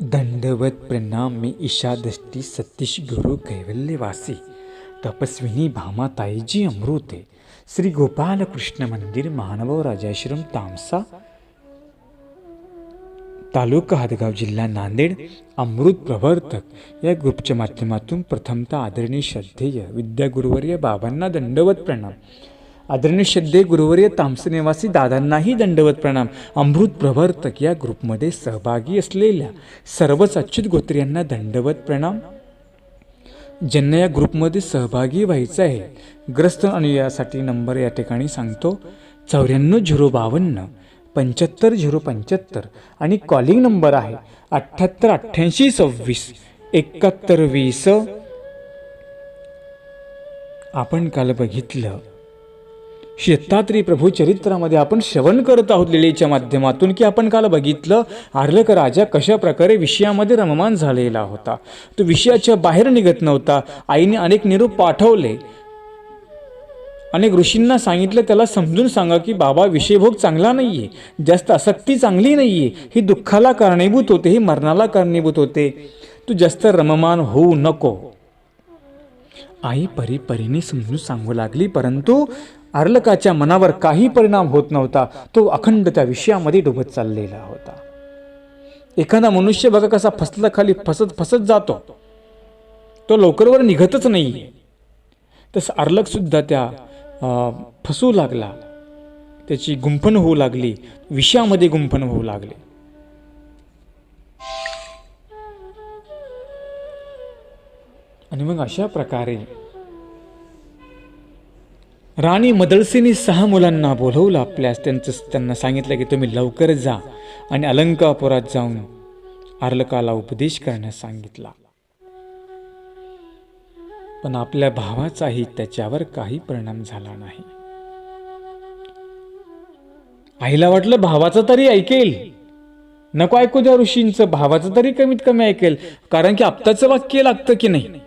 दंडवत प्रणाम मी ईशादष्टी सतीश गुरु कैवल्यवासी तपस्विनी भामाताईजी अमृते श्री गोपाल कृष्ण मंदिर महानभाव राजाश्रम तामसा तालुका हदगाव जिल्हा नांदेड अमृत प्रवर्तक या ग्रुपच्या माध्यमातून प्रथमतः आदरणीय श्रद्धेय विद्यागुरुवर्य बाबांना दंडवत प्रणाम, आदरणीय श्रद्धेय गुरुवर्य तामसा निवासी दादांनाही दंडवत प्रणाम. अमृत प्रवर्तक या ग्रुपमध्ये सहभागी असलेल्या सर्वच अच्युत गोत्र्यांना दंडवत प्रणाम. ज्यांना या ग्रुपमध्ये सहभागी व्हायचं आहे ग्रस्त आणि यासाठी नंबर या ठिकाणी सांगतो 94 052 75 075 आणि कॉलिंग नंबर आहे 78 88 26 71 20. आपण काल बघितलं श्री दत्तात्रय प्रभू चरित्रामध्ये आपण श्रवण करत आहोत लिलेच्या माध्यमातून की आपण काल बघितलं आर्लक राजा कशा प्रकारे विषयामध्ये रममान झालेला होता. तो विषयाच्या बाहेर निघत नव्हता. आईने अनेक निरोप पाठवले, अनेक ऋषींना सांगितलं त्याला समजून सांगा की बाबा विषयभोग चांगला नाहीये, जास्त आसक्ती चांगली नाहीये, ही दुःखाला कारणीभूत होते, ही मरणाला कारणीभूत होते, तू जास्त रममान होऊ नको. आई परीने समजून सांगू लागली, परंतु आर्लकाच्या मनावर काही परिणाम होत नव्हता. तो अखंड त्या विषयामध्ये डुबत चाललेला होता. एखादा मनुष्य बघा कसा फसला खाली फसत जातो, तो लवकरवर निघतच नाही. तसं आर्लक सुद्धा त्या फसू लागला, त्याची गुंफण होऊ लागली, विषयामध्ये गुंफण होऊ लागले. आणि मग अशा प्रकारे राणी मदळसीने 6 मुलांना बोलवलं आपल्यास. त्यांना सांगितलं की तुम्ही लवकर जा आणि अलंकापुरात जाऊन आर्लकाला उपदेश करण्यास सांगितला. पण आपल्या भावाचाही त्याच्यावर काही परिणाम झाला नाही. आईला वाटलं भावाचं तरी ऐकेल, नको ऐकू द्या ऋषींचं, भावाचं तरी कमीत कमी ऐकेल, कारण की आप्ताचं वाक्य लागतं की नाही.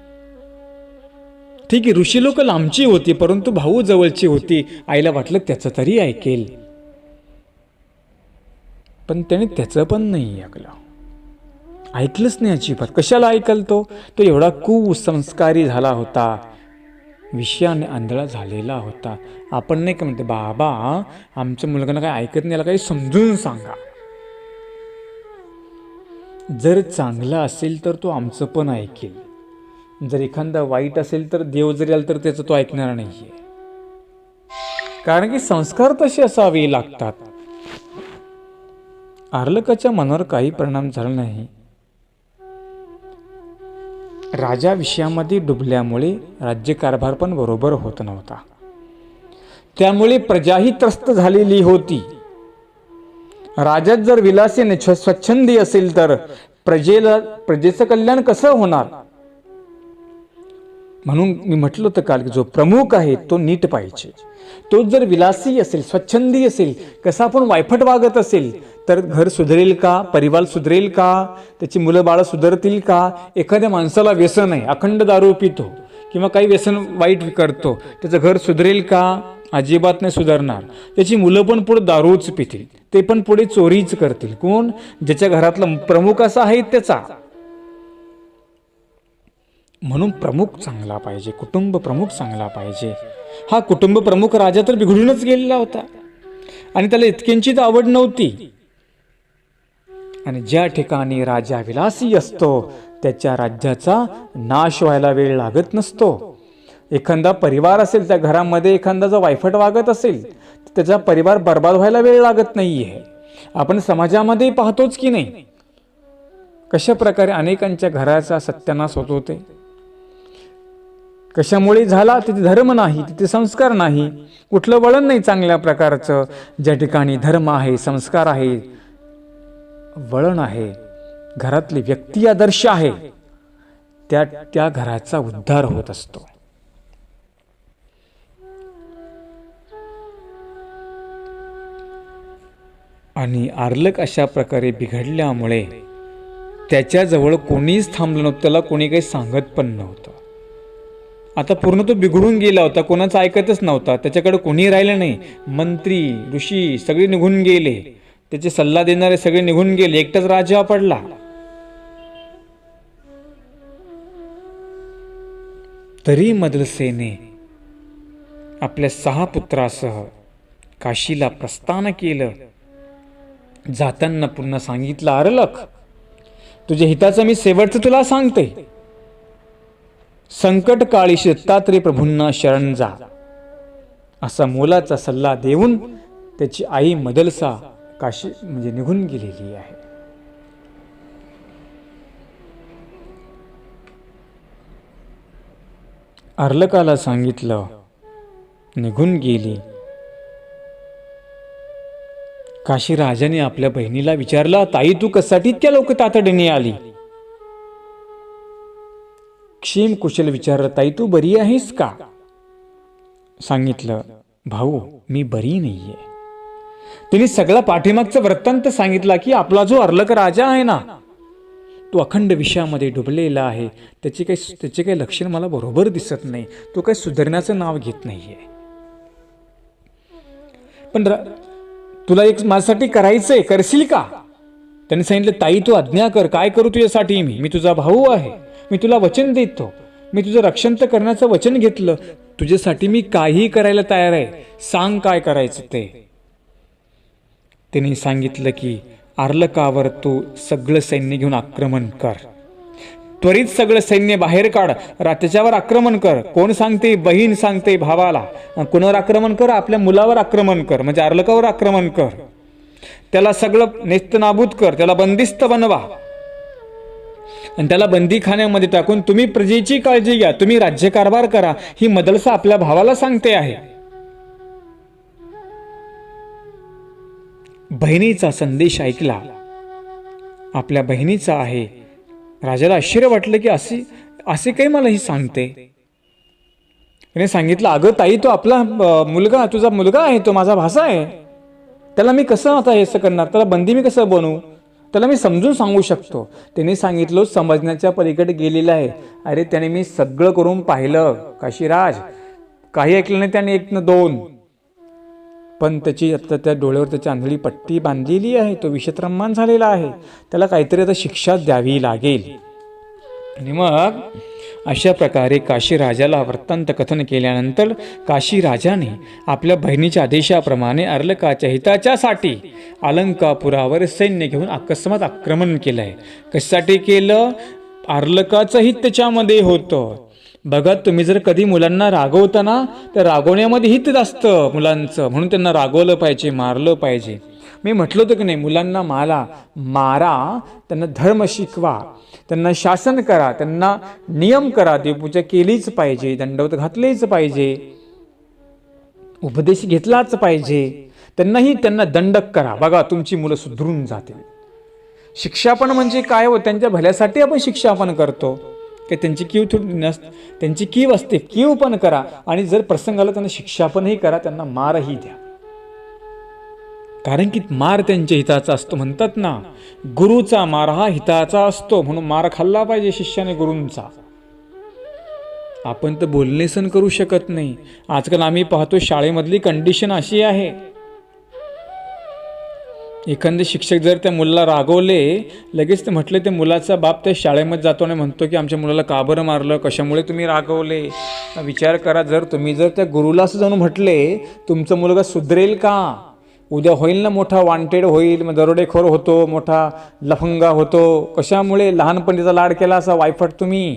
ठीक आहे, ऋषी लोक लांबची होती परंतु भाऊ जवळची होती. आईला वाटलं त्याचं तरी ऐकेल, पण त्याने त्याचं पण नाही ऐकलंच नाही अजिबात. कशाला ऐकल तो एवढा कुसंस्कारी झाला होता, विषयाने आंधळा झालेला होता. आपण नाही का म्हणते बाबा आमच्या मुलगांना काही ऐकत नाही, याला काही समजून सांगा. जर चांगला असेल तर तो आमचं पण ऐकेल, जर एखादा वाईट असेल तर देव जरी आला तर त्याचं तो ऐकणार नाहीये, कारण की संस्कार तसे असावे लागतात. आर्लकाच्या मनावर काही परिणाम झाला नाही. राजा विषयामध्ये डुबल्यामुळे राज्यकारभार पण बरोबर होत नव्हता. त्यामुळे प्रजाही त्रस्त झालेली होती. राज्यात जर विलासी स्वच्छंदी असेल तर प्रजेचं कल्याण कसं होणार. म्हणून मी म्हटलं होतं काल की जो प्रमुख आहे तो नीट पाहिजे. तो जर विलासी असेल, स्वच्छंदी असेल, कसा आपण वायफट वागत असेल तर घर सुधरेल का, परिवार सुधरेल का, त्याची मुलं बाळं सुधरतील का. एखाद्या माणसाला व्यसन आहे, अखंड दारू पितो किंवा काही व्यसन वाईट करतो, त्याचं घर सुधरेल का, अजिबात नाही सुधारणार. त्याची मुलं पण पुढे दारूच पितील, ते पण पुढे चोरीच करतील. कोण, ज्याच्या घरातला प्रमुख असा आहे त्याचा. म्हणून प्रमुख चांगला पाहिजे, कुटुंब प्रमुख चांगला पाहिजे. हा कुटुंब प्रमुख राजा तर बिघडूनच गेलेला होता आणि त्याला इतक्यांचीच आवड नव्हती. आणि ज्या ठिकाणी राजा विलासी असतो त्याच्या राज्याचा नाश व्हायला वेळ लागत नसतो. एखादा परिवार असेल त्या घरामध्ये, एखादा जो वायफट वागत असेल त्याचा परिवार बर्बाद व्हायला वेळ लागत नाहीये. आपण समाजामध्ये पाहतोच की नाही कशा प्रकारे अनेकांच्या घराचा सत्यानाश होत होते. कशामुळे झाला, तिथे धर्म नाही, तिथे संस्कार नाही, कुठलं वळण नाही चांगल्या प्रकारचं. ज्या ठिकाणी धर्म आहे, संस्कार आहे, वळण आहे, घरातले व्यक्ती आदर्श आहे, त्या घराचा उद्धार होत असतो. आणि आर्लक अशा प्रकारे बिघडल्यामुळे त्याच्याजवळ कोणीच थांबलं नव्हतं, त्याला कोणी काही सांगत पण नव्हतं. आता पूर्ण तो बिघडून गेला होता, कोणाचं ऐकतच नव्हता, त्याच्याकडे कोणी राहिलं नाही. मंत्री ऋषी सगळे निघून गेले. त्याचे सल्ला देणारे सगळे निघून गेले, एकटाच राजा पडला. तरी मदलसेने आपल्या 6 पुत्रासह काशीला प्रस्थान केलं. जाताना पुन्हा सांगितलं, अर्लक, तुझ्या हिताचं मी शेवटचं तुला सांगते. संकट काळी दत्तात्रय प्रभूंना शरण जा, असा मोलाचा सल्ला देऊन त्याची आई मदलसा काशी म्हणजे निघून गेलेली आहे. अर्लकाला सांगितलं, निघून गेली. काशी राजाने आपल्या बहिणीला विचारलं, ताई तू कशासाठी इतक्या लोक तातडीने आली? क्षेम कुशल विचारलं, ताई तू बरी आहेस का? सांगितलं, भाऊ मी बरी नाहीये. तिने सगळा पाठीमागचं वृत्तांत सांगितला की आपला जो अर्लक राजा आहे ना, तो अखंड विषयामध्ये डुबलेला आहे. त्याचे काही लक्षण मला बरोबर दिसत नाही. तो काही सुधारण्याचं नाव घेत नाहीये. पण तुला एक माझ्यासाठी करायचंय, करशील का? त्याने सांगितलं, ताई तू आज्ञा कर, काय करू तुझ्यासाठी? मी तुझा भाऊ आहे, मी तुला वचन देतो, मी तुझं रक्षण तर करण्याचं वचन घेतलं, तुझ्यासाठी मी काही करायला तयार आहे, सांग काय करायचं ते. त्यांनी सांगितलं की अर्लकावर तू सगळं सैन्य घेऊन आक्रमण कर, त्वरित सगळं सैन्य बाहेर काढ, त्याच्यावर आक्रमण कर. कोण सांगते? बहीण सांगते भावाला. कोणावर आक्रमण कर? आपल्या मुलावर आक्रमण कर, म्हणजे अर्लकावर आक्रमण कर. त्याला सगळं नेस्तनाबूत कर, त्याला बंदिस्त बनवा आणि त्याला बंदीखान्यामध्ये टाकून तुम्ही प्रजेची काळजी घ्या, तुम्ही राज्यकारभार करा, ही मदलसा आपल्या भावाला सांगते आहे. बहिणीचा संदेश ऐकला, आपल्या बहिणीचा आहे. राजाला आश्चर्य वाटलं की असे काही मला ही सांगते. त्याने सांगितलं, अगं ताई तो आपला मुलगा, तुझा मुलगा आहे, तो माझा भासा आहे, त्याला मी कसं आता हे करणार, त्याला बंदी मी कसं बनवू, त्याला मी समजून सांगू शकतो. त्याने सांगितलं, समजण्याच्या पलीकडे गेलेला आहे. अरे त्याने मी सगळं करून पाहिलं काशीराज, काही ऐकलं नाही त्याने, 1 न 2, पण त्याची आता त्या डोळ्यावर त्याची आंधळी पट्टी बांधलेली आहे, तो विषत्रमान झालेला आहे, त्याला काहीतरी आता शिक्षा द्यावी लागेल. आणि मग अशा प्रकारे काशी राजाला वृत्तांत कथन केल्यानंतर काशी राजाने आपल्या बहिणीच्या आदेशाप्रमाणे अर्लकाच्या हिताच्यासाठी अलंकापुरावर सैन्य घेऊन अकस्मात आक्रमण केलंय. कशासाठी केलं? अर्लकाचं हित त्याच्यामध्ये होतं. बघा, तुम्ही जर कधी मुलांना रागवता ना, तर रागवण्यामध्ये हित असतं मुलांचं, म्हणून त्यांना रागवलं पाहिजे, मारलं पाहिजे. मी म्हटलं होतं की नाही, मुलांना मारा, त्यांना धर्म शिकवा, त्यांना शासन करा, त्यांना नियम करा, देवपूजा केलीच पाहिजे, दंडवत घातलेच पाहिजे, उपदेश घेतलाच पाहिजे, त्यांना दंडक करा. बघा तुमची मुलं सुधरून जातील. शिक्षापण म्हणजे काय हो? त्यांच्या भल्यासाठी आपण शिक्षापण करतो, की त्यांची कीव त्यांची कीव असते, कीव पण करा, आणि जर प्रसंग आला त्यांना शिक्षापणही करा, त्यांना मारही द्या. कारण की मार त्यांच्या हिताचा असतो. म्हणतात ना, गुरुचा मार हा हिताचा असतो, म्हणून मार खाल्ला पाहिजे शिष्याने गुरूंचा. आपण तर बोलणे सण करू शकत नाही. आजकाल आम्ही पाहतो शाळेमधली कंडिशन अशी आहे, एखादे शिक्षक जर त्या मुलाला रागवले, लगेच ते म्हटले, ते मुलाचा बाप त्या शाळेमध्ये जातो आणि म्हणतो की आमच्या मुलाला का बरं मारलं, कशामुळे तुम्ही रागवले? विचार करा, तुम्ही जर त्या गुरुला असं जाऊन म्हटले, तुमचा मुलगा सुधरेल का? उद्या होईल ना मोठा वांटेड होईल, मग दरोडेखोर होतो, मोठा लफंगा होतो. कशामुळे? लहानपणीचा लाड केला असा वायफट तुम्ही.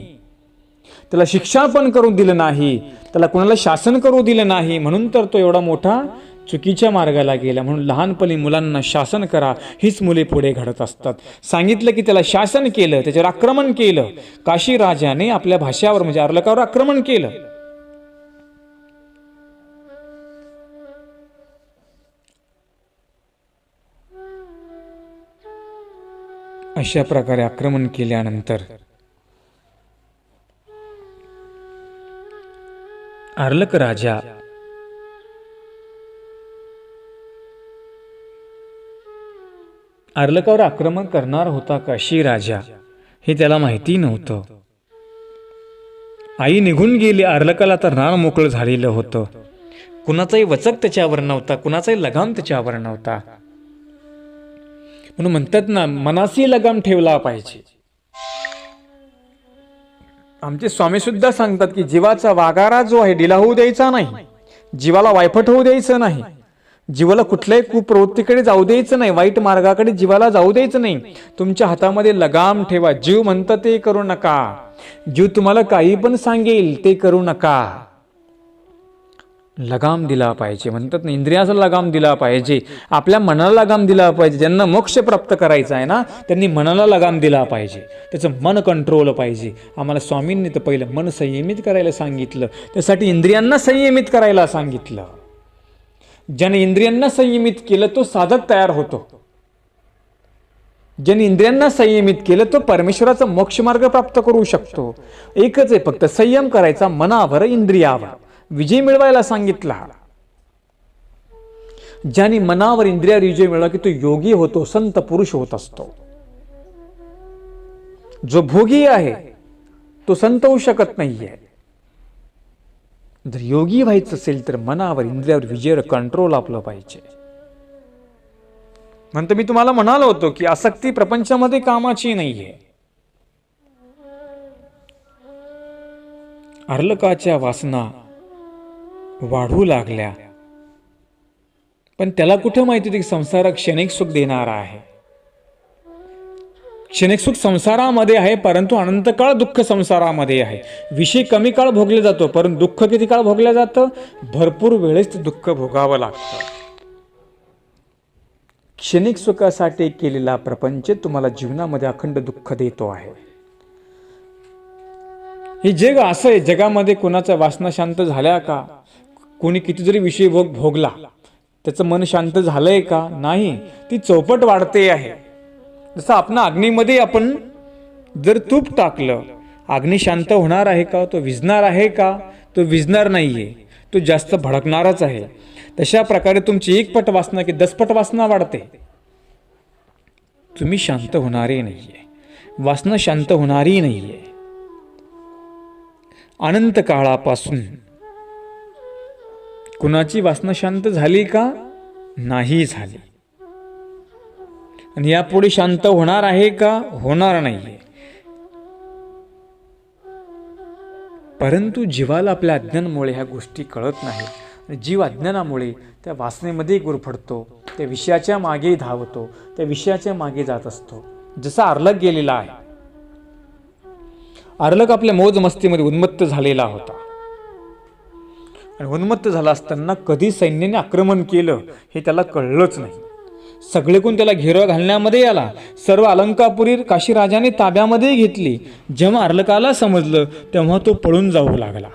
त्याला शिक्षा पण करू दिलं नाही, त्याला कोणाला शासन करू दिलं नाही, म्हणून तर तो एवढा मोठा चुकीच्या मार्गाला गेला. म्हणून लहानपणी मुलांना शासन करा, हीच मुले पुढे घडत असतात. सांगितलं की त्याला शासन केलं, त्याच्यावर आक्रमण केलं. काशी राजाने आपल्या भाषावर म्हणजे अर्लकावर आक्रमण केलं. अशा प्रकारे आक्रमण केल्यानंतर अर्लक राजा अर्लकावर आक्रमण करणार होता काशी राजा, हे त्याला माहिती नव्हतं. आई निघून गेली, अर्लकाला तर रान मोकळं झालेलं होतं. कुणाचाही वचक त्याच्यावर नव्हता, कुणाचाही लगाम त्याच्यावर नव्हता. म्हणून म्हणतात ना, मनाशी लगाम ठेवला पाहिजे. आमचे स्वामी सुद्धा सांगतात की जीवाचा वागारा जो आहे ढिला होऊ द्यायचा नाही, जीवाला वायफट होऊ द्यायचं नाही, जीवाला कुठल्याही कुप्रवृत्तीकडे जाऊ द्यायचं नाही, वाईट मार्गाकडे जीवाला जाऊ द्यायचं नाही. तुमच्या हातामध्ये लगाम ठेवा. जीव म्हणतं ते करू नका, जीव तुम्हाला काही पण सांगेल ते करू नका. लगाम दिला पाहिजे. म्हणतात ना, इंद्रियाचा लगाम दिला पाहिजे, आपल्या मनाला लगाम दिला पाहिजे. ज्यांना मोक्ष प्राप्त करायचा आहे ना, त्यांनी मनाला लगाम दिला पाहिजे. त्याचं मन कंट्रोल पाहिजे. आम्हाला स्वामींनी तर पहिलं मन संयमित करायला सांगितलं, त्यासाठी इंद्रियांना संयमित करायला सांगितलं. ज्याने इंद्रियांना संयमित केलं तो साधक तयार होतो. ज्याने इंद्रियांना संयमित केलं तो परमेश्वराचा मोक्ष मार्ग प्राप्त करू शकतो. एकच आहे फक्त, संयम करायचा मनावर, इंद्रियावर. विजय मिळवायला सांगितला. ज्याने मनावर इंद्रियावर विजय मिळवला की तो योगी होतो, संत पुरुष होत असतो. जो भोगी आहे तो संत होऊ शकत नाहीये. जर योगी व्हायचं असेल तर मनावर, इंद्रियावर विजय, कंट्रोल आपलं पाहिजे. म्हणतो मी तुम्हाला म्हणालो होतो की आसक्ती प्रपंचामध्ये कामाची नाहीये. अर्लकाच्या वासना वाढू लागल्या, पण त्याला कुठं माहिती होती की संसार क्षणिक सुख देणारा आहे. क्षणिक सुख संसारामध्ये आहे, परंतु अनंत काळ दुःख संसारामध्ये आहे. विषय कमी काळ भोगले जातो, परंतु दुःख किती काळ भोगलं जातं? भरपूर वेळेस दुःख भोगावं लागतं. क्षणिक सुखासाठी केलेला प्रपंच तुम्हाला जीवनामध्ये अखंड दुःख देतो आहे. हे जग असं आहे, जगामध्ये कोणाचा वासना शांत झाल्या का? कोणी किती जरी विषय भोगला, त्याचं मन शांत झालंय का? नाही, ती चौपट वाढते आहे. जसं आपण अग्नीमध्ये आपण जर तूप टाकलं, अग्नी शांत होणार आहे का? तो विझणार आहे का? तो विझणार नाहीये, तो जास्त भडकणारच आहे. तशा प्रकारे तुमची एक पट वासना की 10 पट वासना वाढते. तुम्ही शांत होणारे नाहीये, वासना शांत होणारी नाहीये. अनंत काळापासून कुणाची वासना शांत झाली का? नाही झाली. आणि यापुढे शांत होणार आहे का? होणार नाहीये. परंतु जीवाला आपल्या अज्ञानामुळे ह्या गोष्टी कळत नाही. आणि जीव अज्ञानामुळे त्या वासनेमध्ये गुरफडतो, त्या विषयाच्या मागे धावतो, त्या विषयाच्या मागे जात असतो. जसा अर्लक गेलेला आहे. अर्लक आपल्या मोज मस्तीमध्ये उन्मत्त झालेला होता. आणि उन्मत्त झाला असताना कधी सैन्याने आक्रमण केलं हे त्याला कळलंच नाही. सगळे कोण त्याला घेरवा घालण्यामध्ये आला. सर्व अलंकापुरी काशी राजाने ताब्यामध्ये घेतली. जेव्हा अर्लकाला समजलं तेव्हा तो पळून जाऊ लागला.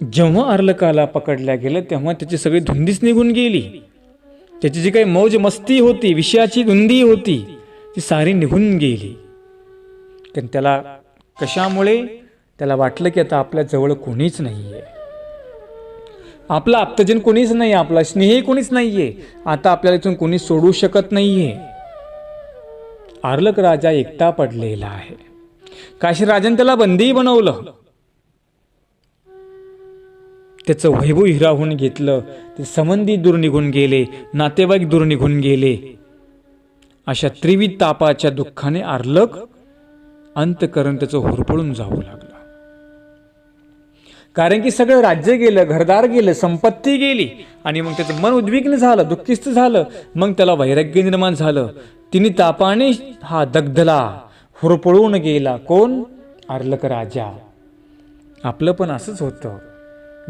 जेव्हा अर्लकाला पकडल्या गेलं तेव्हा त्याची सगळी धुंदीच निघून गेली. त्याची जी काही मौज मस्ती होती, विषयाची धुंदी होती, ती सारी निघून गेली. कारण त्याला कशामुळे? त्याला वाटलं की आता आपल्या जवळ कोणीच नाहीये, आपला आप्तजन कोणीच नाही, आपला स्नेही कोणीच नाहीये, आता आपल्याला इथून कोणी सोडू शकत नाहीये. अर्लक राजा एकटा पडलेला आहे. काशी राजाने त्याला बंदी बनवलं, त्याचं वैभव हिरावून घेतलं. ते संबंधी दूर निघून गेले, नातेवाईक दूर निघून गेले. अशा त्रिविध तापाच्या दुःखाने अर्लक अंतकरण त्याचं होरपळून जाऊ लागलं. कारण की सगळं राज्य गेलं, घरदार गेलं, संपत्ती गेली. आणि मग त्याचं मन उद्विग्न झालं, दुःखिस्त झालं. मग त्याला वैराग्य निर्माण झालं. तिने तापाने हा दग्धला, होरपळून गेला. कोण? अर्लक राजा. आपलं पण असंच होतं.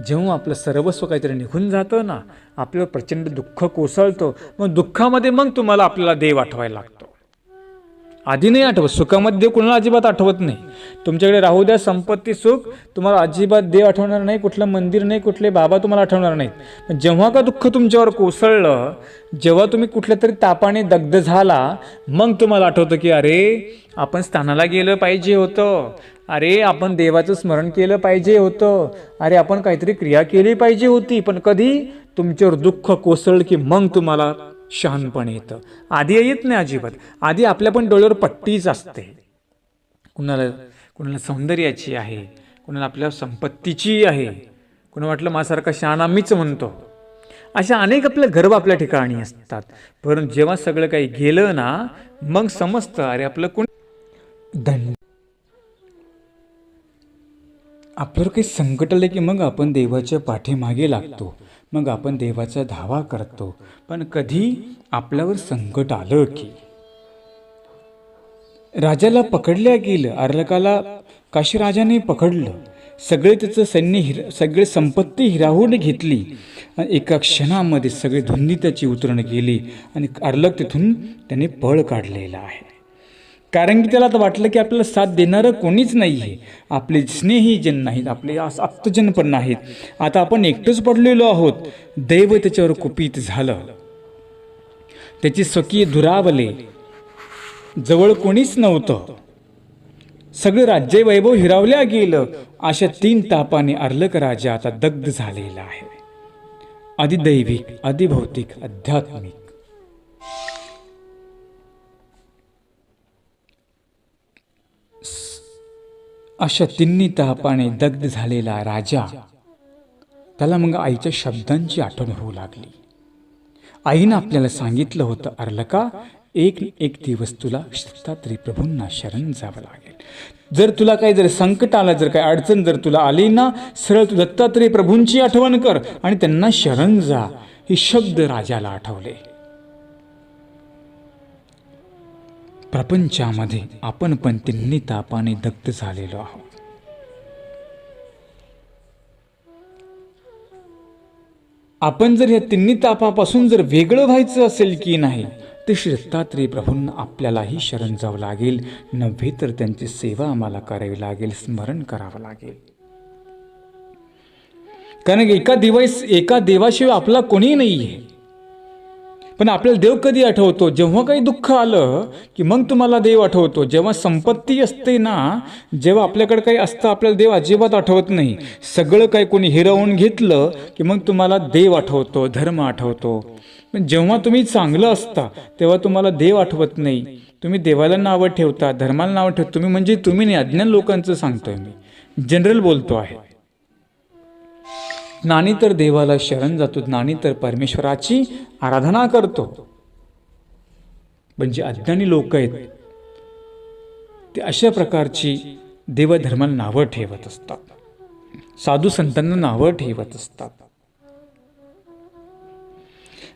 जेव्हा आपलं सर्वस्व काहीतरी निघून जातं ना, आपल्यावर प्रचंड दुःख कोसळतं. मग दुःखामध्ये मग तुम्हाला आपल्याला देव आठवायला लागतो. आधी नाही आठवत. सुखामध्ये देव कोणाला अजिबात आठवत नाही. तुमच्याकडे राहू द्या संपत्ती, सुख, तुम्हाला अजिबात देव आठवणार नाही, कुठलं मंदिर नाही, कुठले बाबा तुम्हाला आठवणार नाहीत. पण जेव्हा का दुःख तुमच्यावर कोसळलं, जेव्हा तुम्ही कुठल्या तरी तापाने दग्ध झाला, मग तुम्हाला आठवतं की अरे आपण स्थानाला गेलं पाहिजे होतं, अरे आपण देवाचं स्मरण केलं पाहिजे होतं, अरे आपण काहीतरी क्रिया केली पाहिजे होती. पण कधी तुमच्यावर दुःख कोसळलं की मग तुम्हाला शहाणपण येतं. आधी येत नाही अजिबात. आधी आपल्या पण डोळ्यावर पट्टीच असते. कुणाला सौंदर्याची आहे, कुणाला आपल्या संपत्तीची आहे, कुणा वाटलं माझ्यासारखा शहाणा मीच म्हणतो. अशा अनेक आपल्या गर्व आपल्या ठिकाणी असतात. परंतु जेव्हा सगळं काही गेलं ना, मग समजतं अरे आपलं कोण दंड. आपल्यावर काही संकट आले की मग आपण देवाच्या पाठीमागे लागतो, मग आपण देवाचा धावा करतो. पण कधी आपल्यावर संकट आलं की राजाला पकडल्या गेलं, अर्लकाला काशीराजाने पकडलं, सगळे त्याचं सैन्य सगळे संपत्ती हिरावून घेतली आणि एका क्षणामध्ये सगळे धुंदी त्याची उतरण गेली आणि अर्लक तिथून त्याने पळ काढलेला आहे. कारण की त्याला आता वाटलं की आपल्याला साथ देणारं कोणीच नाही आहे, आपले स्नेहीजन नाहीत, आपले आप्तजन पण नाहीत, आता आपण एकटंच पडलेलो आहोत. दैव त्याच्यावर कुपित झालं, त्याची स्वकीय दुरावले, जवळ कोणीच नव्हतं, सगळं राज्य वैभव हिरावल्या गेलं. अशा 3 तापाने अर्लक राजा आता दग्ध झालेला आहे. अधिदैविक, अधिभौतिक, आध्यात्मिक. अशा 3 तापाने दग्ध झालेला राजा, त्याला मग आईच्या शब्दांची आठवण होऊ लागली. आईनं आपल्याला सांगितलं होतं, अर्लका एक दिवस तुला दत्तात्रय प्रभूंना शरण जावं लागेल. जर तुला काही जर संकट आलं, जर काही अडचण जर तुला आली ना, सरळ तू दत्तात्रय प्रभूंची आठवण कर आणि त्यांना शरण जा. हे शब्द राजाला आठवले. प्रपंचामध्ये आपण पण 3 तापाने दग्ध झालेलो आहोत. आपण जर या 3 तापापासून जर वेगळं व्हायचं असेल की नाही, तर श्री दत्तात्रय प्रभूंना आपल्यालाही शरण जावं लागेल, नव्हे तर त्यांची सेवा आम्हाला करावी लागेल, स्मरण करावं लागेल. कारण एका देवाशिवाय आपला कोणी नाही आहे. पण आपल्याला देव कधी आठवतो? जेव्हा काही दुःख आलं की मग तुम्हाला देव आठवतो. जेव्हा संपत्ती असते ना, जेव्हा आपल्याकडे काही असतं, आपल्याला देव अजिबात आठवत नाही. सगळं काही कोणी हिरावून घेतलं की मग तुम्हाला देव आठवतो, धर्म आठवतो. पण जेव्हा तुम्ही चांगलं असता तेव्हा तुम्हाला देव आठवत नाही. तुम्ही देवाला नावं ठेवता, धर्माला नावं ठेवता. तुम्ही म्हणजे तुम्ही नाही, अज्ञान लोकांचं सांगतोय मी, जनरल बोलतो आहे. ज्ञानी तर देवाला शरण जातो, ज्ञानी तर परमेश्वराची आराधना करतो. पण जे अज्ञानी लोक आहेत ते अशा प्रकारची देवधर्माला नावं ठेवत असतात, साधू संतांना नावं ठेवत असतात.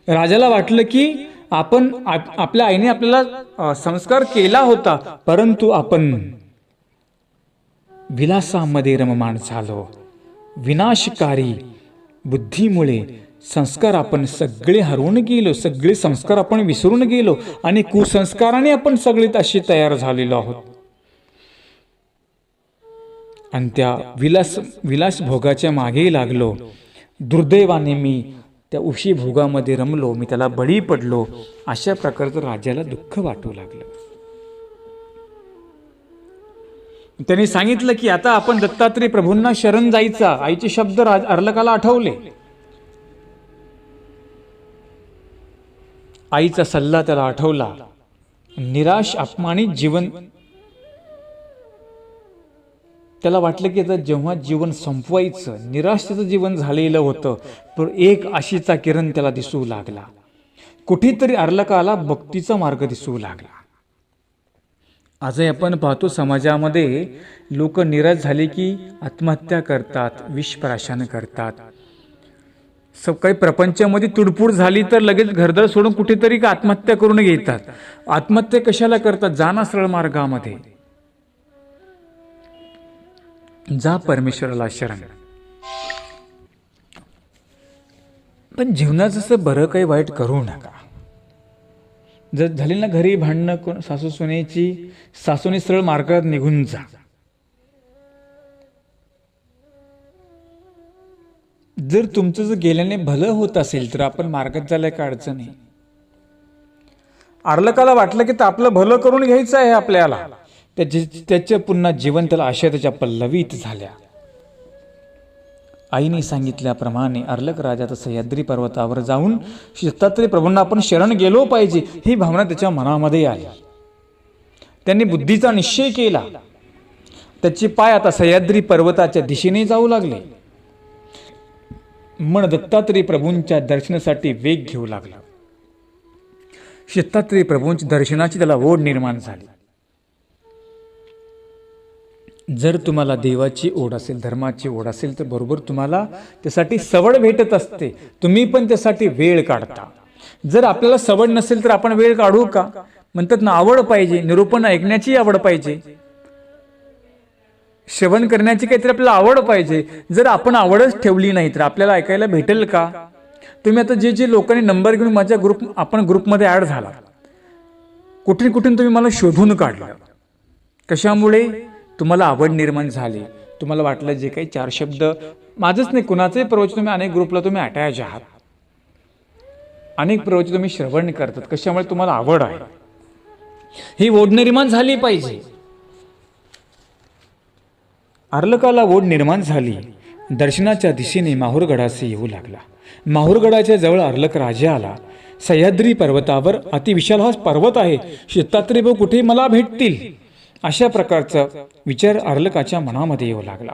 राजाला वाटलं की आपण आपल्या आईने आपल्याला संस्कार केला होता, परंतु आपण विलासामध्ये रममाण झालो. विनाशकारी बुद्धीमुळे संस्कार आपण सगळे हरवून गेलो, सगळे संस्कार आपण विसरून गेलो आणि कुसंस्काराने आपण सगळे असे तयार झालेलो आहोत. आणि त्या विलास भोगाच्या मागे लागलो. दुर्दैवाने मी त्या उशी भोगामध्ये रमलो, मी त्याला बळी पडलो. अशा प्रकारचं राजाला दुःख वाटू लागलं. त्यांनी सांगितलं की आता आपण दत्तात्रय प्रभूंना शरण जायचा. आईचे शब्द अर्लकाला आठवले. आईचा सल्ला त्याला आठवला. निराश अपमानित जीवन त्याला वाटलं की आता जेव्हा जीवन संपवायचं, निराश त्याचं जीवन झालेलं होतं, तर एक आशेचा किरण त्याला दिसू लागला. कुठेतरी अर्लकाला भक्तीचा मार्ग दिसू लागला. आजही आपण पाहतो समाजामध्ये लोक निराश झाले की आत्महत्या करतात, विषप्राशन करतात. काही प्रपंचामध्ये तुडफुड झाली तर लगेच घरदार सोडून कुठेतरी आत्महत्या करून घेतात. आत्महत्या कशाला करतात? जाना सरळ मार्गामध्ये, जा परमेश्वराला शरण. पण जीवनाचं असं बरं काही वाईट करू नका. जर झाली ना घरी भांडणं सासू सुनेची, सासूने सरळ मार्गात निघून जा. जर तुमचं जर गेल्याने भलं होत असेल तर आपण मार्गात जायला काय अडचण आहे. अर्लकाला वाटलं की आपलं भलं करून घ्यायचं आहे आपल्याला. त्याच्या पुन्हा जीवन त्याला आशा त्याच्या पल्लवीत झाल्या. आईने सांगितल्याप्रमाणे अर्लक राजा तर सह्याद्री पर्वतावर जाऊन दत्तात्रय प्रभूंना आपण शरण गेलो पाहिजे ही भावना त्याच्या मनामध्ये आली. त्यांनी बुद्धीचा निश्चय केला. त्याचे पाय आता सह्याद्री पर्वताच्या दिशेने जाऊ लागले. मन दत्तात्रेय प्रभूंच्या दर्शनासाठी वेग घेऊ लागला. दत्तात्रेय प्रभूंच्या दर्शनाची त्याला ओढ निर्माण झाली. जर तुम्हाला देवाची ओढ असेल, धर्माची ओढ असेल, तर बरोबर तुम्हाला त्यासाठी सवड भेटत असते. तुम्ही पण त्यासाठी वेळ काढता. जर आपल्याला सवड नसेल तर आपण वेळ काढू का? म्हणतात ना, आवड पाहिजे, निरूपण ऐकण्याची आवड पाहिजे, श्रवण करण्याची काहीतरी आपल्याला आवड पाहिजे. जर आपण आवडच ठेवली नाही तर आपल्याला ऐकायला भेटेल का? तुम्ही आता जे लोकांनी नंबर घेऊन माझ्या आपण ग्रुपमध्ये ॲड झाला, कुठून तुम्ही मला शोधून काढलं. कशामुळे? तुम्हाला आवड निर्माण झाली. तुम्हाला वाटलं जे काही 4 शब्द, माझंच नाही कुणाचंही प्रवचन, तुम्ही अनेक ग्रुपला तुम्ही अटॅच आहात, अनेक प्रवचन तुम्ही श्रवण करतात. कशामुळे? तुम्हाला आवड आहे. ही ओढ निर्माण झाली पाहिजे. अर्लकाला ओढ निर्माण झाली. दर्शनाच्या दिशेने माहूरगडाचे येऊ लागला. माहूरगडाच्या जवळ अर्लक राजा आला. सह्याद्री पर्वतावर अतिविशाल हा पर्वत आहे. दत्तात्रेय भाऊ कुठे मला भेटतील, अशा प्रकारचा विचार अर्लकाच्या मनामध्ये येऊ लागला.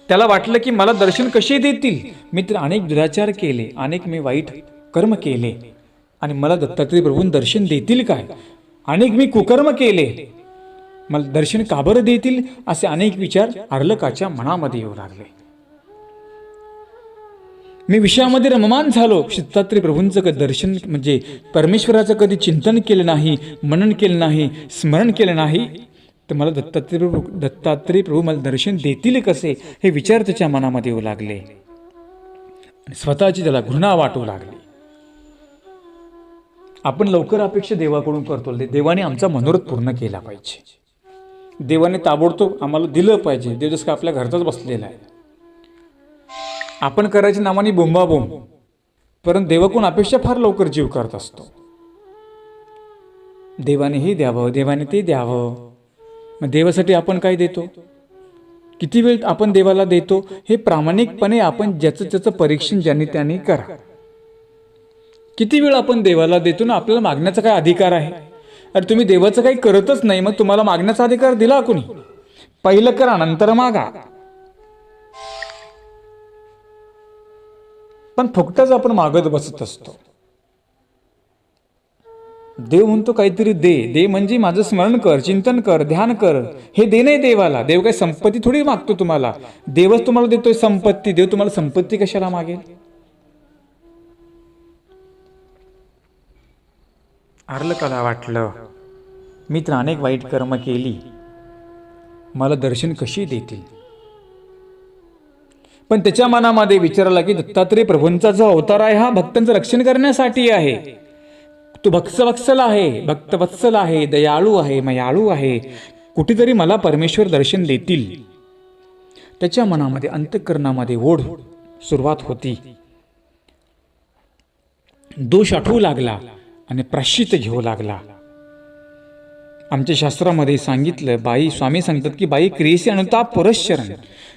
त्याला वाटलं की मला दर्शन कसे देतील? मी तर अनेक दुराचार केले, अनेक मी वाईट कर्म केले, आणि मला दत्तात्रेय प्रभूंनी दर्शन देतील काय? अनेक मी कुकर्म केले, मला दर्शन का बरं देतील? असे अनेक विचार अर्लकाच्या मनामध्ये येऊ लागले. मी विषयामध्ये रममान झालो. दत्तात्रेय प्रभूंचं दर्शन म्हणजे परमेश्वराचं कधी चिंतन केलं नाही, मनन केलं नाही, स्मरण केलं नाही, तर मला दत्तात्रेय प्रभू मला दर्शन देतील कसे? हे विचार त्याच्या मनामध्ये येऊ लागले. स्वतःची त्याला घृणा वाटू लागली. आपण लवकर अपेक्षा देवाकडून करतो. देवाने आमचा मनोरथ पूर्ण केला पाहिजे, देवाने ताबडतोब आम्हाला दिलं पाहिजे. देव जसं आपल्या घरातच बसलेला आहे. आपण करायच्या नावाने बोंबाबोंब, परंतु देवाकडून अपेक्षा फार लवकर जीव करत असतो. देवाने हे द्यावं, देवाने ते द्यावं. मग देवासाठी आपण काय देतो? किती वेळ आपण देवाला देतो? हे प्रामाणिकपणे आपण ज्याचं त्याचं परीक्षण ज्यांनी त्यांनी करा. किती वेळ आपण देवाला देतो ना? आपल्याला मागण्याचा काय अधिकार आहे? अरे तुम्ही देवाचं काही करतच नाही, मग तुम्हाला मागण्याचा अधिकार दिला कोणी? पहिलं करा, नंतर मागा. पण फुकटाच आपण मागत बसत असतो. देव म्हणतो काहीतरी दे म्हणजे माझं स्मरण कर, चिंतन कर, ध्यान कर. हे दे नाही देवाला. देव काही संपत्ती थोडी मागतो तुम्हाला. देवच तुम्हाला देतोय संपत्ती. देव तुम्हाला संपत्ती कशाला मागेल? अर्लकाला वाटलं मी तर अनेक वाईट कर्म केली, मला दर्शन कशी देतील? पण त्याच्या मनामध्ये विचार आला की दत्तात्रेय प्रभूंचा जो अवतार आहे हा भक्तांचं रक्षण करण्यासाठी आहे. तो भक्तवत्सल आहे, भक्तवत्सल आहे, दयाळू आहे, मयाळू आहे. कुठेतरी मला परमेश्वर दर्शन देतील. त्याच्या मनामध्ये अंतःकरणामध्ये ओढ सुरुवात होती. दोष आठवू लागला आणि प्रायश्चित्त घेऊ लागला. आमच्या शास्त्रामध्ये सांगितलं, स्वामी सांगतात की बाई क्रियेचे अनुताप पुरश्चरण.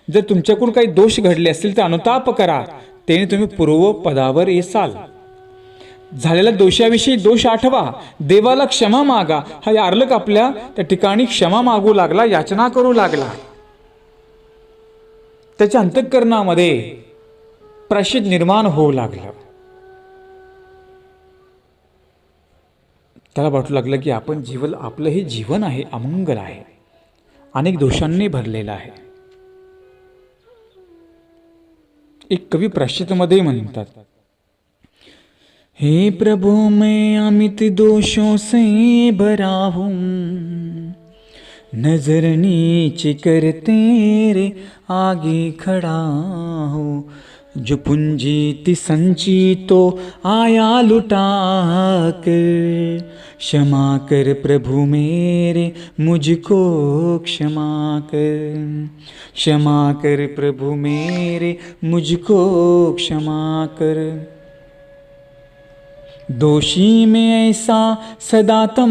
जर तुमच्याकडून काही दोष घडले असतील तर अनुताप करा, त्याने तुम्ही पूर्व पदावर येसाल. झालेल्या दोषाविषयी दोष आठवा, देवाला क्षमा मागा. हा अर्लक आपल्या त्या ठिकाणी क्षमा मागू लागला, याचना करू लागला. त्याच्या अंतःकरणामध्ये प्रायश्चित्त निर्माण होऊ लागलं. त्याला वाटू लागलं की आपलं हे जीवन आहे अमंगल आहे, अनेक दोषांनी भरलेलं आहे. एक कवी प्रायश्चित्तमध्ये म्हणतात, हे प्रभु मैं अमित दोषों से भरा हूँ, नजर नीचे कर तेरे आगे खड़ा हूँ, जो पूंजी संची तो आया लुटा कर, क्षमा कर प्रभु मेरे मुझको क्षमा कर, क्षमा कर प्रभु मेरे मुझको क्षमा कर. दोषी में ऐसा सदा तम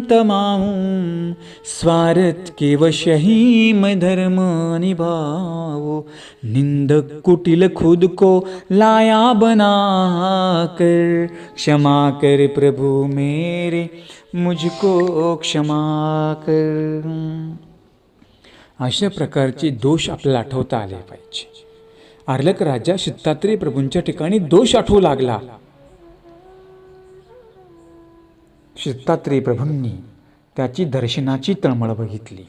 तमाऊं, स्वार्थ के वश ही मैं धर्म निभाऊं, निंदक कुटिल खुद को लाया बना कर, क्षमा कर प्रभु मेरे मुझको क्षमा कर. अशा प्रकारचे दोष आपल्याला आठवता आले पाहिजे. अर्लक राजा दत्तात्रेय प्रभूंच्या ठिकाणी दोष आठवू लागला. दत्तात्रेय प्रभूंनी त्याची दर्शनाची तळमळ बघितली.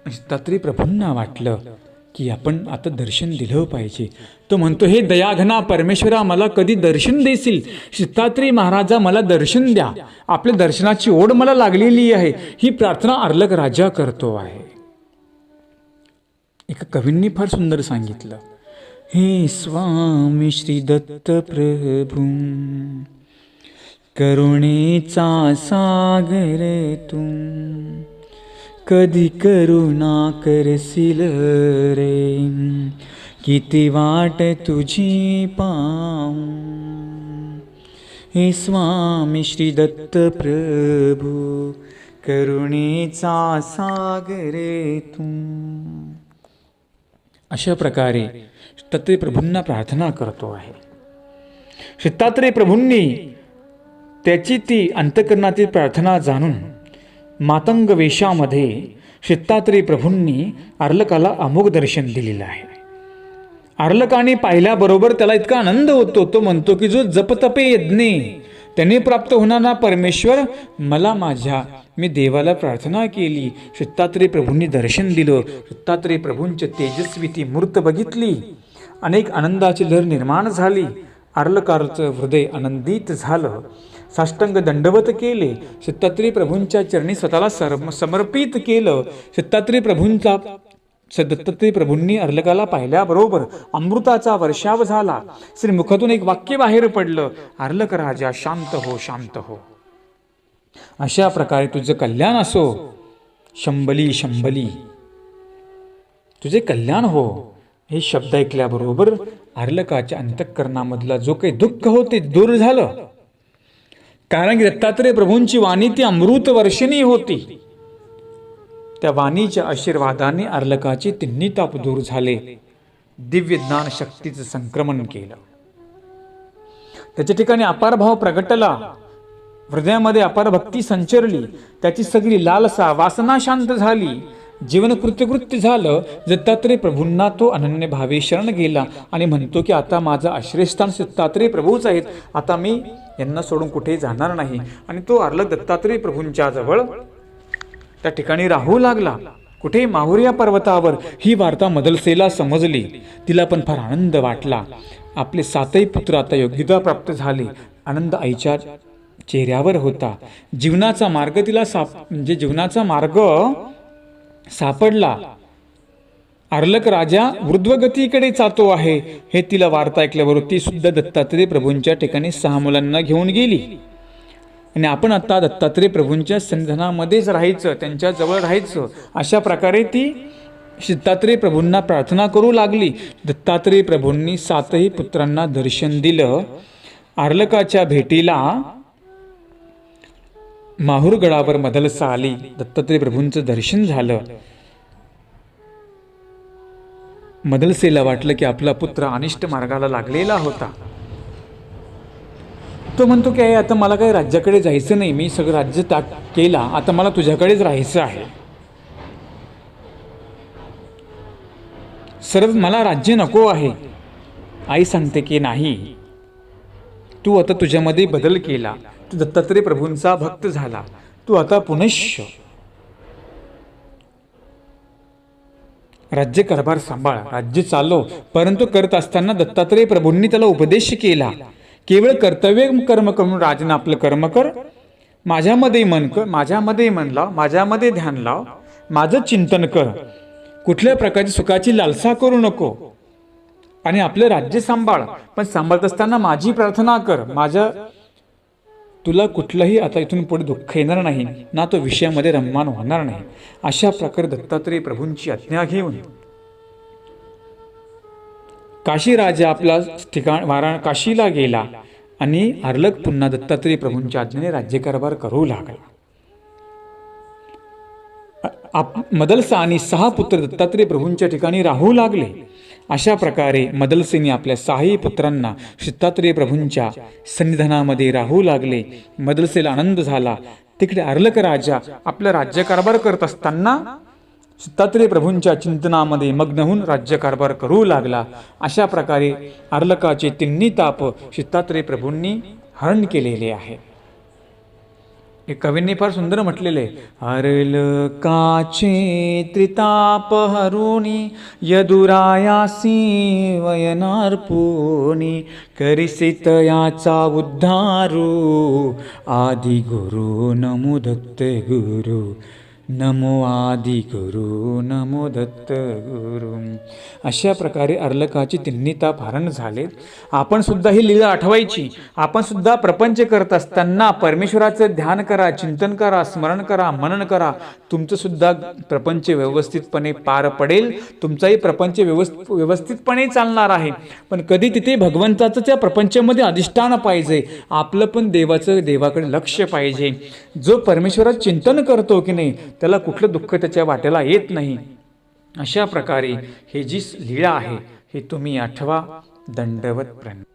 दत्तात्रेय प्रभूंना वाटलं की आपण आता दर्शन दिलं पाहिजे. तो म्हणतो, हे दयाघना परमेश्वरा, मला कधी दर्शन देशील? दत्तात्रेय महाराजा, मला दर्शन द्या. आपल्या दर्शनाची ओढ मला लागलेली आहे. ही प्रार्थना अर्लक राजा करतो आहे. एका कवींनी फार सुंदर सांगितलं, हे स्वामी श्री दत्त प्रभू, करुणेचा सागर तू, कधी करुणा करशील रे, किती वाट तुझी पाहू. हे स्वामी श्री दत्त प्रभू, करुणेचा सागर तू. अशा प्रकारे दत्तात्रेय प्रभूंना प्रार्थना करतो आहे. दत्तात्रेय प्रभूंनी त्याची ती अंतःकरणातील प्रार्थना जाणून मातंग वेशामध्ये दत्तात्रेय प्रभूंनी अर्लकाला अमोघ दर्शन दिलेलं आहे. अर्लकाने पाहिल्याबरोबर त्याला इतका आनंद होतो. तो म्हणतो की जो जपतपे यज्ञे त्याने प्राप्त होणारा परमेश्वर मला मी देवाला प्रार्थना केली, दत्तात्रेय प्रभूंनी दर्शन दिलं. दत्तात्रेय प्रभूंचे तेजस्वी ती मूर्त बघितली. अनेक आनंदाची लहर निर्माण झाली. अर्लकाचं हृदय आनंदित झालं. साष्टांग दंडवत केले. दत्तात्रेय प्रभूंच्या चरणी स्वतःला समर्पित केलं. दत्तात्रेय प्रभूंनी अर्लकाला पाहिल्याबरोबर अमृताचा वर्षाव झाला. श्री मुखातून एक वाक्य बाहेर पडलं, अर्लक राजा शांत हो, शांत हो. अशा प्रकारे तुझं कल्याण असो, शंभली शंभली, तुझे कल्याण हो. हे शब्द ऐकल्याबरोबर अर्लकाच्या अंतःकरणामधला जो काही दुःख होते दूर झालं. कारण की दत्तात्रेय प्रभूंची वाणी ती अमृत वर्षिणी होती. त्या वाणीच्या आशीर्वादाने अर्लकाचे तिन्ही ताप दूर झाले. दिव्य ज्ञान शक्तीचं संक्रमण केलं. त्याच्या ठिकाणी अपार भाव प्रगटला. हृदयामध्ये अपार भक्ती संचरली. त्याची सगळी लालसा वासना शांत झाली. जीवन कृत्यकृत्य झालं. दत्तात्रेय प्रभूंना तो अनन्य भावे शरण गेला आणि म्हणतो की आता माझं आश्रयस्थान दत्तात्रेय प्रभूच आहेत. आता मी यांना सोडून कुठे जाणार नाही. आणि तो अर्लक दत्तात्रेय प्रभूंच्या जवळ त्या ठिकाणी राहू लागला. कुठे? माहुरिया पर्वतावर. ही वार्ता मदलसेला समजली. तिला पण फार आनंद वाटला. आपले 7ही पुत्र आता योग्यता प्राप्त झाले. आनंद आईच्या चेहऱ्यावर होता. जीवनाचा मार्ग तिला जीवनाचा मार्ग सापडला. अर्लक राजा ऊर्ध्वगतीकडे जातो आहे हे तिला वार्ता ऐकल्याबरोबर ती सुद्धा दत्तात्रेय प्रभूंच्या ठिकाणी 6 मुलांना घेऊन गेली. आणि आपण आता दत्तात्रेय प्रभूंच्या सन्निधानामध्येच राहायचं, त्यांच्या जवळ राहायचं. अशा प्रकारे ती दत्तात्रेय प्रभूंना प्रार्थना करू लागली. दत्तात्रेय प्रभूंनी 7ही पुत्रांना दर्शन दिलं. अर्लकाच्या भेटीला माहुरगडावर मदलसा आली. दत्तात्रेय प्रभूंचं दर्शन झालं. मदलसेला वाटलं की आपला पुत्र अनिष्ट मार्गाला लागलेला होता. तो म्हणतो की आता मला काही राज्याकडे जायचं नाही, मी सगळं राज्य त्याग केला, आता मला तुझ्याकडेच राहायचं आहे. सर्व मला राज्य नको आहे. आई सांगते की नाही, तू आता तुझ्यामध्ये बदल केला, तू दत्तात्रेय प्रभूंचा भक्त झाला, तू आता पुनश्च राज्य कारभार सांभाळ, राज्य चालव. परंतु करत असताना दत्तात्रेय प्रभूंनी त्याला उपदेश केला, केवळ कर्तव्य कर्म करून राजन आपलं कर्म कर, माझ्यामध्ये मन कर, माझ्यामध्ये मन लाव, माझ्यामध्ये ध्यान लाव, माझं चिंतन कर, कुठल्या प्रकारची सुखाची लालसा करू नको आणि आपलं राज्य सांभाळ. पण सांभाळत असताना माझी प्रार्थना कर, तुला कुठलंही आता इथून पुढे दुःख येणार नाही ना, तो विषयामध्ये रममान होणार नाही. अशा प्रकारे दत्तात्रेय प्रभूंची आज्ञा घेऊन काशी राजा आपला ठिकाण काशीला गेला आणि अर्लक पुन्हा दत्तात्रेय प्रभूंच्या आज्ञेने राज्यकारभार करू लागला. मदलसा आणि 6 पुत्र दत्तात्रेय प्रभूंच्या ठिकाणी राहू लागले. अशा प्रकारे मदलसेने आपल्या 6ही पुत्रांना दत्तात्रेय प्रभूंच्या सन्निधानामध्ये राहू लागले. मदलसेला आनंद झाला. तिकडे अर्लक राजा आपला राज्यकारभार करत असताना दत्तात्रेय प्रभूंच्या चिंतनामध्ये मग्न होऊन राज्यकारभार करू लागला. अशा प्रकारे अर्लकाचे तिन्ही ताप दत्तात्रेय प्रभूंनी हरण केलेले आहे. हे कवींनी फार सुंदर म्हटलेले आहे. अर्लकाचे त्रिताप हरुणी यदुरायासी वयनार्पुणी करिसित याचा उद्धारू आदि गुरु नमो दत्त गुरु नमो आदि गुरु नमो दत्त गुरु. अशा प्रकारे अर्लकाचे तिन्ही ताप हरण झाले. आपण सुद्धा ही लीला आठवायची. आपण सुद्धा प्रपंच करत असताना परमेश्वराचं ध्यान करा, चिंतन करा, स्मरण करा, मनन करा. तुमचं सुद्धा प्रपंच व्यवस्थितपणे पार पडेल. तुमचाही प्रपंच व्यवस्थितपणे चालणार आहे. पण कधी तिथे भगवंताचं त्या प्रपंचामध्ये अधिष्ठान पाहिजे. आपलं पण देवाकडे लक्ष पाहिजे. जो परमेश्वराचं चिंतन करतो की नाही त्याला कुठलं दुःख त्याच्या वाट्याला येत नाही. अशा प्रकारे हे जी लीळा आहे हे तुम्ही आठवा. दंडवत प्रणिपात.